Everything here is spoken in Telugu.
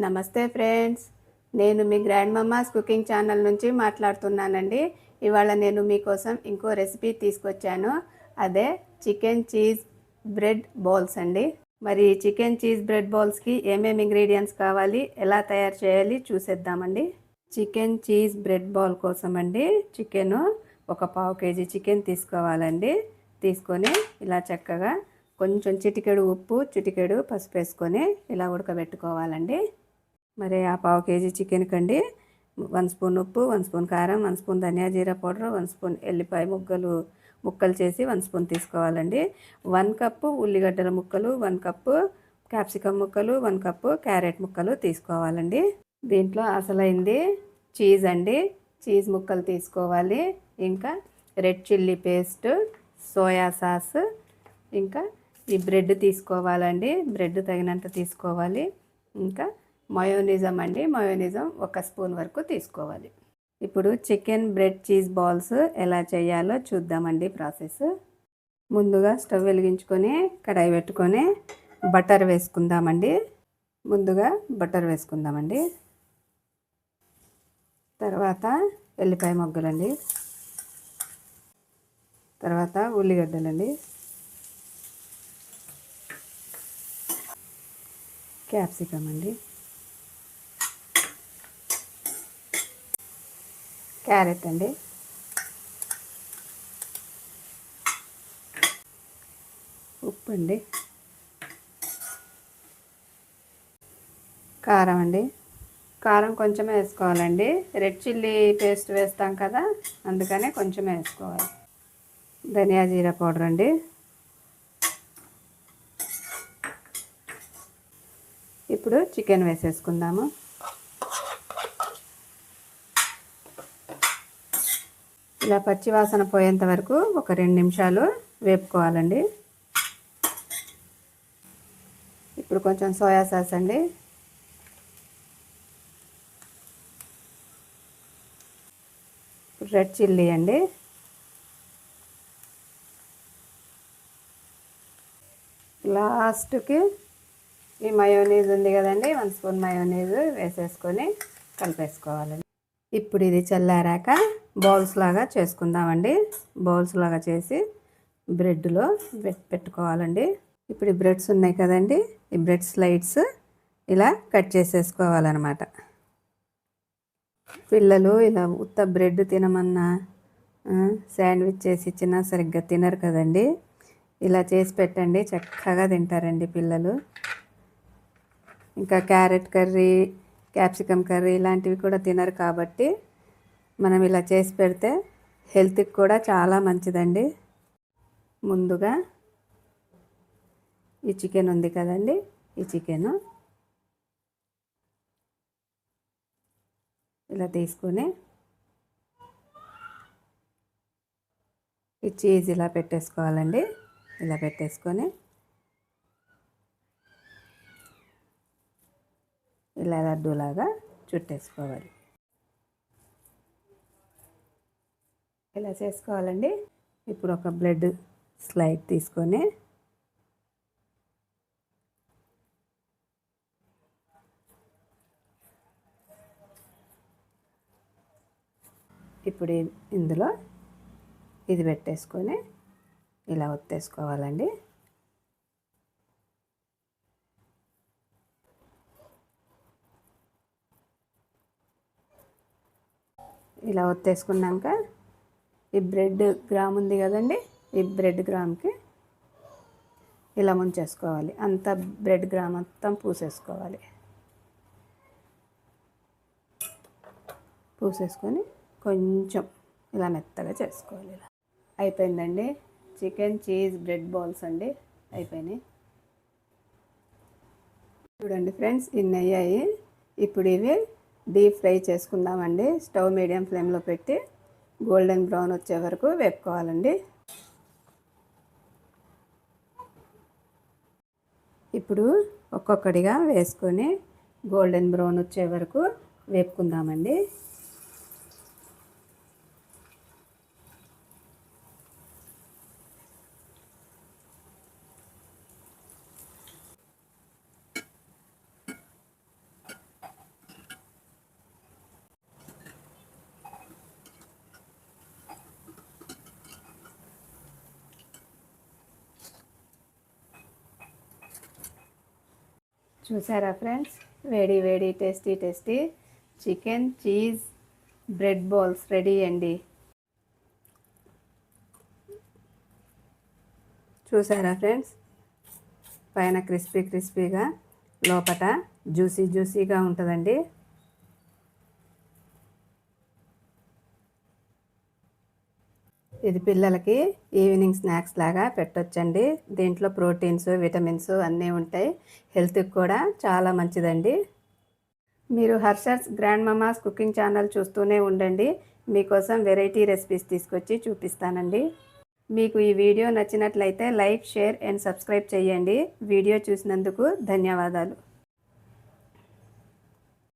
నమస్తే ఫ్రెండ్స్, నేను మీ గ్రాండ్ మమ్మాస్ కుకింగ్ ఛానల్ నుంచి మాట్లాడుతున్నానండి. ఇవాళ నేను మీకోసం ఇంకో రెసిపీ తీసుకొచ్చాను. అదే చికెన్ చీజ్ బ్రెడ్ బాల్స్ అండి. మరి చికెన్ చీజ్ బ్రెడ్ బాల్స్కి ఏమేమి ఇంగ్రీడియంట్స్ కావాలి, ఎలా తయారు చేయాలి చూసేద్దామండి. చికెన్ చీజ్ బ్రెడ్ బాల్ కోసం అండి చికెను ఒక పావు కేజీ చికెన్ తీసుకోవాలండి. తీసుకొని ఇలా చక్కగా కొంచెం చిటికెడు ఉప్పు, చిటికెడు పసుపు వేసుకొని ఇలా ఉడకబెట్టుకోవాలండి. మరి ఆ పావు కేజీ చికెన్ కండి 1 స్పూన్ ఉప్పు, 1 స్పూన్ కారం, 1 స్పూన్ ధనియా జీరా పౌడర్, 1 స్పూన్ ఎల్లిపాయ ముక్కలు చేసి 1 స్పూన్ తీసుకోవాలండి. 1 కప్పు ఉల్లిగడ్డల ముక్కలు, 1 కప్పు క్యాప్సికమ్ ముక్కలు, 1 కప్పు క్యారెట్ ముక్కలు తీసుకోవాలండి. దీంట్లో అసలైంది చీజ్ అండి. చీజ్ ముక్కలు తీసుకోవాలి. ఇంకా red chilli paste, soya sauce, ఇంకా ఈ బ్రెడ్ తీసుకోవాలండి. బ్రెడ్ తగినంత తీసుకోవాలి. ఇంకా మయోనిజం అండి, మయోనిజం 1 స్పూన్ వరకు తీసుకోవాలి. ఇప్పుడు చికెన్ బ్రెడ్ చీజ్ బాల్స్ ఎలా చేయాలో చూద్దామండి ప్రాసెస్. ముందుగా స్టవ్ వెలిగించుకొని కడాయి పెట్టుకొని బటర్ వేసుకుందామండి. ముందుగా బటర్ వేసుకుందామండి. తర్వాత ఎల్లిపాయ మొగ్గలండి, తర్వాత ఉల్లిగడ్డలండి, క్యాప్సికమ్ అండి, క్యారెట్ అండి, ఉప్పు అండి, కారం అండి. కారం కొంచెమే వేసుకోవాలండి. రెడ్ చిల్లీ పేస్ట్ వేస్తాం కదా, అందుకనే కొంచెమే వేసుకోవాలి. ధనియా జీరా పౌడర్ అండి. ఇప్పుడు చికెన్ వేసేసుకుందాము. ఇలా పచ్చి వాసన పోయేంత వరకు ఒక 2 నిమిషాలు వేపుకోవాలండి. ఇప్పుడు కొంచెం సోయా సాస్ అండి, రెడ్ చిల్లీ అండి, లాస్ట్కి ఈ మయోనీస్ ఉంది కదండి, 1 స్పూన్ మయోనీస్ వేసేసుకొని కలిపేసుకోవాలండి. ఇప్పుడు ఇది చల్లారాక బౌల్స్ లాగా చేసుకుందామండి. బౌల్స్ లాగా చేసి బ్రెడ్లో పెట్టుకోవాలండి. ఇప్పుడు ఈ బ్రెడ్స్ ఉన్నాయి కదండి, ఈ బ్రెడ్ స్లైడ్స్ ఇలా కట్ చేసేసుకోవాలన్నమాట. పిల్లలు ఇలా ఉత్త బ్రెడ్ తినమన్నా, శాండ్విచ్ చేసి ఇచ్చినా సరిగ్గా తినరు కదండి. ఇలా చేసి పెట్టండి, చక్కగా తింటారండి పిల్లలు. ఇంకా క్యారెట్ కర్రీ, క్యాప్సికమ్ కర్రీ ఇలాంటివి కూడా తినరు కాబట్టి మనం ఇలా చేసి పెడితే హెల్త్కి కూడా చాలా మంచిదండి. ముందుగా ఈ చికెన్ ఉంది కదండి, ఈ చికెను ఇలా తీసుకొని ఈ చీజ్ ఇలా పెట్టేసుకోవాలండి. ఇలా పెట్టేసుకొని ఇలా లడ్డూలాగా చుట్టేసుకోవాలి. ఇలా చేసుకోవాలండి. ఇప్పుడు ఒక బ్రెడ్ స్లైడ్ తీసుకొని ఇప్పుడు ఇందులో ఇది పెట్టేసుకొని ఇలా ఒత్తేసుకోవాలండి. ఇలా ఒత్తేసుకున్నాక ఈ బ్రెడ్ గ్రామ్ ఉంది కదండి, ఈ బ్రెడ్ గ్రామ్కి ఇలా ముంచేసుకోవాలి. అంత బ్రెడ్ గ్రామ్ మొత్తం పూసేసుకోవాలి. పూసేసుకొని కొంచెం ఇలా మెత్తగా చేసుకోవాలి. ఇలా అయిపోయిందండి. చికెన్ చీజ్ బ్రెడ్ బాల్స్ అండి అయిపోయినాయి. చూడండి ఫ్రెండ్స్, ఇన్ని అయ్యాయి. ఇప్పుడు ఇవి డీప్ ఫ్రై చేసుకుందామండి. స్టవ్ మీడియం ఫ్లేమ్లో పెట్టి గోల్డెన్ బ్రౌన్ వచ్చే వరకు వేపుకోవాలండి. ఇప్పుడు ఒక్కొక్కటిగా వేసుకొని గోల్డెన్ బ్రౌన్ వచ్చే వరకు వేపుకుందామండి. చూసారా ఫ్రెండ్స్, వేడి వేడి tasty chicken cheese bread balls ready అండి. చూసారా ఫ్రెండ్స్, పైన క్రిస్పీగా లోపల జ్యూసీగా ఉంటుందండి. ఇది పిల్లలకి ఈవినింగ్ స్నాక్స్ లాగా పెట్టొచ్చండి. దీంట్లో ప్రోటీన్స్, విటమిన్స్ అన్నీ ఉంటాయి. హెల్త్కి కూడా చాలా మంచిదండి. మీరు హర్షర్స్ గ్రాండ్ మమాస్ కుకింగ్ ఛానల్ చూస్తూనే ఉండండి. మీకోసం వెరైటీ రెసిపీస్ తీసుకొచ్చి చూపిస్తానండి. మీకు ఈ వీడియో నచ్చినట్లయితే లైక్, షేర్ అండ్ సబ్స్క్రైబ్ చేయండి. వీడియో చూసినందుకు ధన్యవాదాలు.